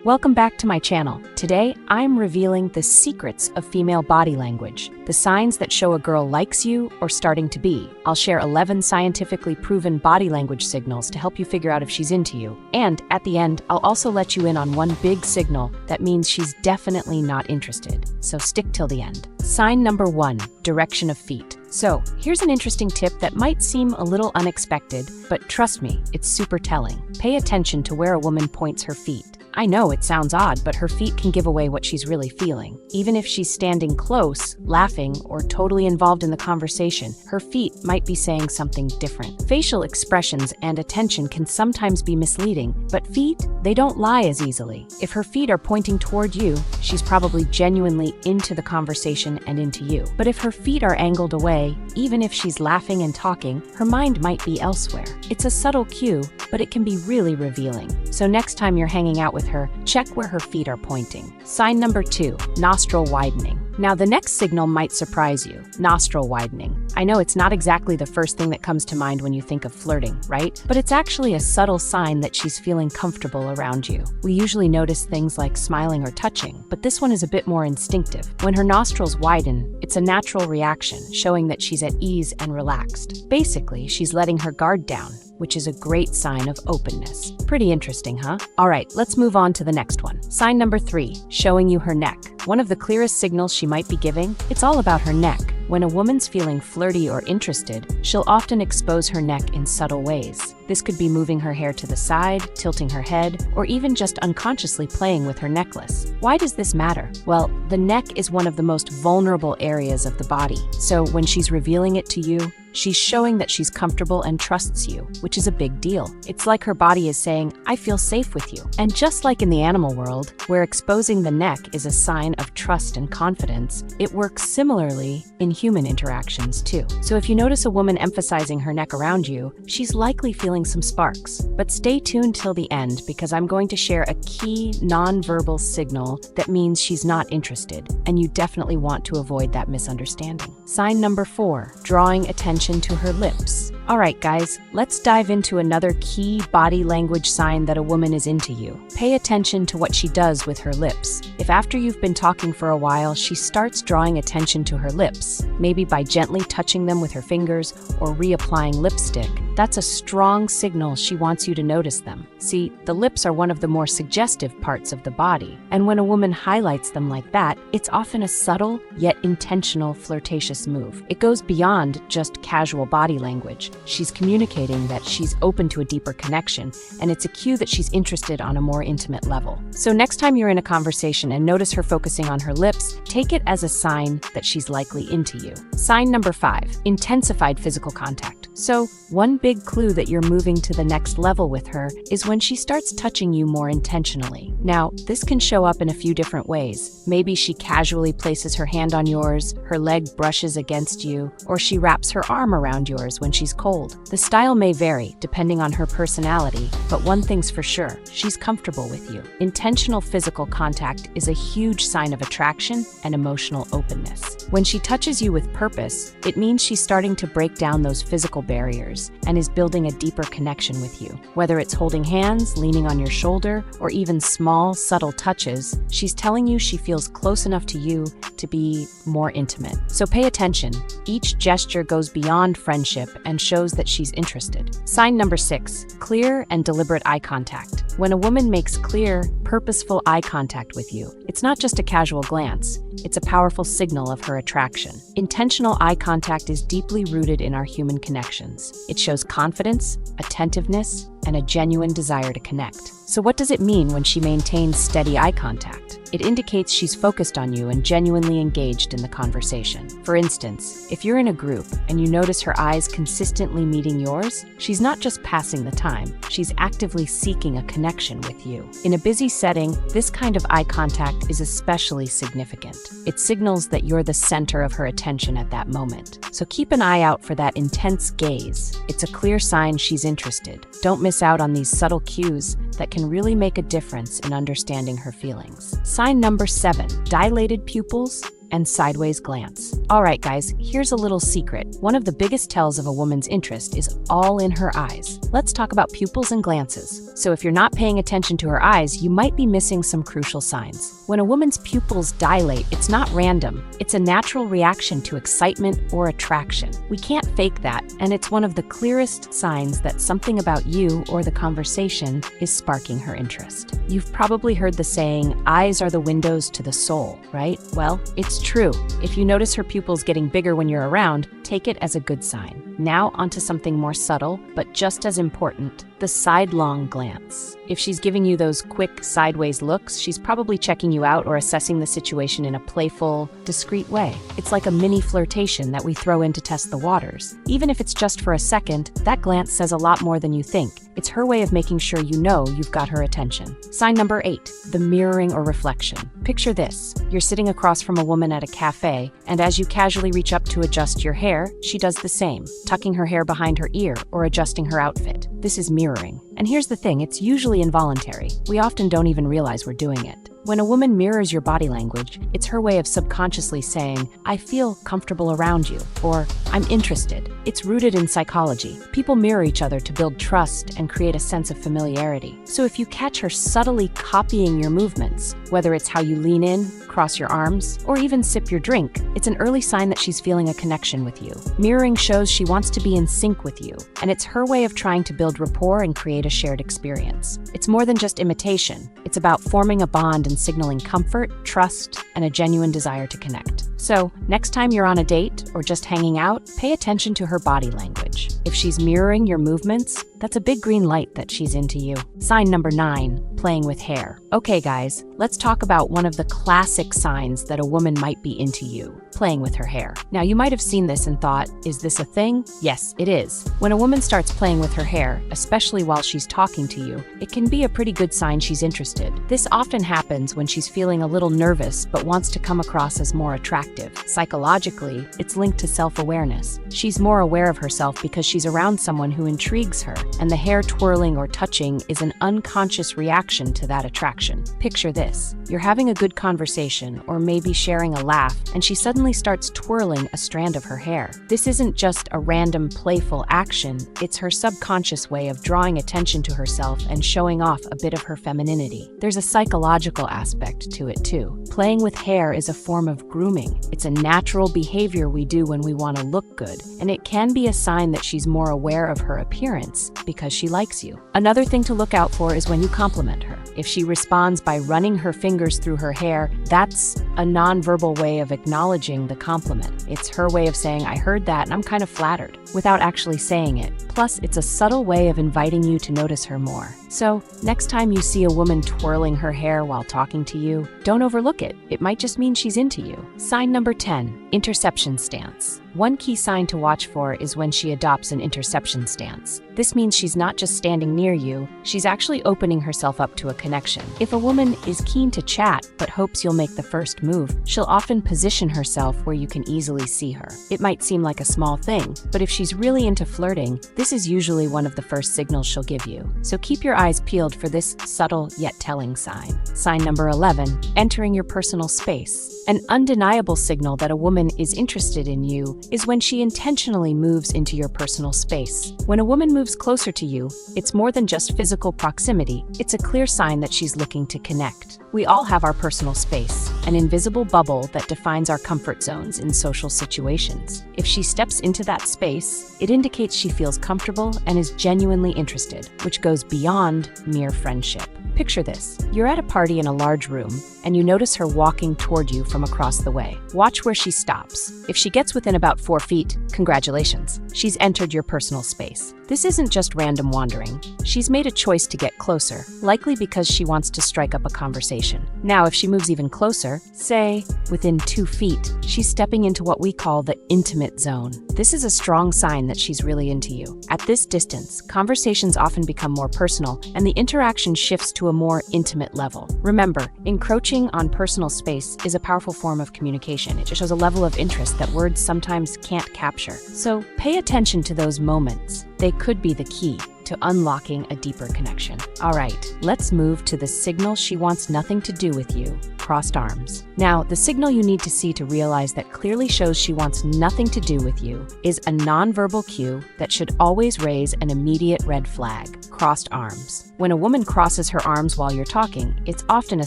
Welcome back to my channel. Today, I'm revealing the secrets of female body language, the signs that show a girl likes you or starting to be. I'll share 11 scientifically proven body language signals to help you figure out if she's into you. And at the end, I'll also let you in on one big signal that means she's definitely not interested. So stick till the end. Sign number 1, direction of feet. So, here's an interesting tip that might seem a little unexpected, but trust me, it's super telling. Pay attention to where a woman points her feet. I know it sounds odd, but her feet can give away what she's really feeling. Even if she's standing close, laughing, or totally involved in the conversation, her feet might be saying something different. Facial expressions and attention can sometimes be misleading, but feet, they don't lie as easily. If her feet are pointing toward you, she's probably genuinely into the conversation and into you. But if her feet are angled away, even if she's laughing and talking, her mind might be elsewhere. It's a subtle cue, but it can be really revealing. So next time you're hanging out with her, check where her feet are pointing. Sign number 2, nostril widening. Now the next signal might surprise you, nostril widening. I know it's not exactly the first thing that comes to mind when you think of flirting, right? But it's actually a subtle sign that she's feeling comfortable around you. We usually notice things like smiling or touching, but this one is a bit more instinctive. When her nostrils widen, it's a natural reaction, showing that she's at ease and relaxed. Basically, she's letting her guard down, which is a great sign of openness. Pretty interesting, huh? All right, let's move on to the next one. Sign number 3, showing you her neck. One of the clearest signals she might be giving, it's all about her neck. When a woman's feeling flirty or interested, she'll often expose her neck in subtle ways. This could be moving her hair to the side, tilting her head, or even just unconsciously playing with her necklace. Why does this matter? Well, the neck is one of the most vulnerable areas of the body. So when she's revealing it to you, she's showing that she's comfortable and trusts you, which is a big deal. It's like her body is saying, I feel safe with you. And just like in the animal world, where exposing the neck is a sign of trust and confidence, it works similarly in human interactions too. So if you notice a woman emphasizing her neck around you, she's likely feeling some sparks. But stay tuned till the end because I'm going to share a key nonverbal signal that means she's not interested, and you definitely want to avoid that misunderstanding. Sign number 4, drawing attention to her lips. All right, guys, let's dive into another key body language sign that a woman is into you. Pay attention to what she does with her lips. If after you've been talking for a while, she starts drawing attention to her lips, maybe by gently touching them with her fingers or reapplying lipstick, that's a strong signal she wants you to notice them. See, the lips are one of the more suggestive parts of the body, and when a woman highlights them like that, it's often a subtle yet intentional flirtatious move. It goes beyond just casual body language. She's communicating that she's open to a deeper connection, and it's a cue that she's interested on a more intimate level. So next time you're in a conversation and notice her focusing on her lips, take it as a sign that she's likely into you. Sign number 5, intensified physical contact. So one big clue that you're moving to the next level with her is when she starts touching you more intentionally. Now, this can show up in a few different ways. Maybe she casually places her hand on yours, her leg brushes against you, or she wraps her arm around yours when she's cold. The style may vary depending on her personality, but one thing's for sure, she's comfortable with you. Intentional physical contact is a huge sign of attraction and emotional openness. When she touches you with purpose, it means she's starting to break down those physical barriers and is building a deeper connection with you. Whether it's holding hands, leaning on your shoulder, or even small, subtle touches, she's telling you she feels close enough to you to be more intimate. So pay attention. Each gesture goes beyond friendship and shows that she's interested. Sign number 6, clear and deliberate eye contact. When a woman makes clear, purposeful eye contact with you, it's not just a casual glance, it's a powerful signal of her attraction. Intentional eye contact is deeply rooted in our human connections. It shows confidence, attentiveness, and a genuine desire to connect. So what does it mean when she maintains steady eye contact? It indicates she's focused on you and genuinely engaged in the conversation. For instance, if you're in a group and you notice her eyes consistently meeting yours, she's not just passing the time, she's actively seeking a connection with you. In a busy setting, this kind of eye contact is especially significant. It signals that you're the center of her attention at that moment. So keep an eye out for that intense gaze. It's a clear sign she's interested. Don't miss out on these subtle cues that can really make a difference in understanding her feelings. Sign number 7, dilated pupils and sideways glance. All right, guys, here's a little secret. One of the biggest tells of a woman's interest is all in her eyes. Let's talk about pupils and glances. So if you're not paying attention to her eyes, you might be missing some crucial signs. When a woman's pupils dilate, it's not random. It's a natural reaction to excitement or attraction. We can't fake that, and it's one of the clearest signs that something about you or the conversation is sparking her interest. You've probably heard the saying, eyes are the windows to the soul, right? Well, it's true. If you notice her pupils getting bigger when you're around, take it as a good sign. Now onto something more subtle, but just as important, the sidelong glance. If she's giving you those quick sideways looks, she's probably checking you out or assessing the situation in a playful, discreet way. It's like a mini flirtation that we throw in to test the waters. Even if it's just for a second, that glance says a lot more than you think. It's her way of making sure you know you've got her attention. Sign number 8, the mirroring or reflection. Picture this. You're sitting across from a woman at a cafe, and as you casually reach up to adjust your hair, she does the same, tucking her hair behind her ear or adjusting her outfit. This is mirroring. And here's the thing, it's usually involuntary. We often don't even realize we're doing it. When a woman mirrors your body language, it's her way of subconsciously saying, I feel comfortable around you, or I'm interested. It's rooted in psychology. People mirror each other to build trust and create a sense of familiarity. So if you catch her subtly copying your movements, whether it's how you lean in, cross your arms, or even sip your drink, it's an early sign that she's feeling a connection with you. Mirroring shows she wants to be in sync with you, and it's her way of trying to build rapport and create a shared experience. It's more than just imitation. It's about forming a bond and signaling comfort, trust, and a genuine desire to connect. So, next time you're on a date or just hanging out, pay attention to her body language. If she's mirroring your movements, that's a big green light that she's into you. Sign number 9, playing with hair. Okay, guys, let's talk about one of the classic signs that a woman might be into you, playing with her hair. Now, you might have seen this and thought, is this a thing? Yes, it is. When a woman starts playing with her hair, especially while she's talking to you, it can be a pretty good sign she's interested. This often happens when she's feeling a little nervous but wants to come across as more attractive. Psychologically, it's linked to self-awareness. She's more aware of herself because she's around someone who intrigues her, and the hair twirling or touching is an unconscious reaction to that attraction. Picture this. You're having a good conversation or maybe sharing a laugh, and she suddenly starts twirling a strand of her hair. This isn't just a random playful action, it's her subconscious way of drawing attention to herself and showing off a bit of her femininity. There's a psychological aspect to it too. Playing with hair is a form of grooming. It's a natural behavior we do when we want to look good, and it can be a sign that she's more aware of her appearance because she likes you. Another thing to look out for is when you compliment her. If she responds by running her fingers through her hair, that's a nonverbal way of acknowledging the compliment. It's her way of saying, I heard that and I'm kind of flattered, without actually saying it. Plus, it's a subtle way of inviting you to notice her more. So, next time you see a woman twirling her hair while talking to you, don't overlook it. It might just mean she's into you. Sign number 10, interception stance. One key sign to watch for is when she adopts an interception stance. This means she's not just standing near you, she's actually opening herself up to a connection. If a woman is keen to chat but hopes you'll make the first move, she'll often position herself where you can easily see her. It might seem like a small thing, but if she's really into flirting, this is usually one of the first signals she'll give you. So keep your eyes peeled for this subtle yet telling sign. Sign number 11, entering your personal space. An undeniable signal that a woman is interested in you is when she intentionally moves into your personal space. When a woman moves closer to you, it's more than just physical proximity. It's a clear sign that she's looking to connect. We all have our personal space, an invisible bubble that defines our comfort zones in social situations. If she steps into that space, it indicates she feels comfortable and is genuinely interested, which goes beyond mere friendship. Picture this. You're at a party in a large room, and you notice her walking toward you from across the way. Watch where she stops. If she gets within about 4 feet, congratulations, she's entered your personal space. This isn't just random wandering. She's made a choice to get closer, likely because she wants to strike up a conversation. Now, if she moves even closer, say, within 2 feet, she's stepping into what we call the intimate zone. This is a strong sign that she's really into you. At this distance, conversations often become more personal, and the interaction shifts to a more intimate level. Remember, encroaching on personal space is a powerful form of communication. It just shows a level of interest that words sometimes can't capture. So pay attention to those moments. They could be the key to unlocking a deeper connection. All right, let's move to the signal she wants nothing to do with you. crossed arms. Now, the signal you need to see to realize that clearly shows she wants nothing to do with you is a nonverbal cue that should always raise an immediate red flag: crossed arms. When a woman crosses her arms while you're talking, it's often a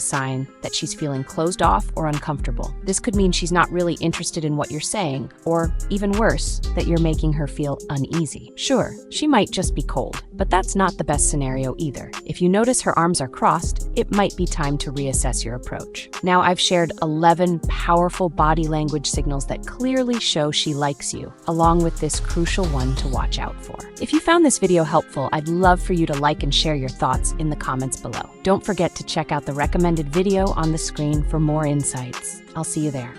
sign that she's feeling closed off or uncomfortable. This could mean she's not really interested in what you're saying, or even worse, that you're making her feel uneasy. Sure, she might just be cold, but that's not the best scenario either. If you notice her arms are crossed, it might be time to reassess your approach. Now, I've shared 11 powerful body language signals that clearly show she likes you, along with this crucial one to watch out for. If you found this video helpful, I'd love for you to like and share your thoughts in the comments below. Don't forget to check out the recommended video on the screen for more insights. I'll see you there.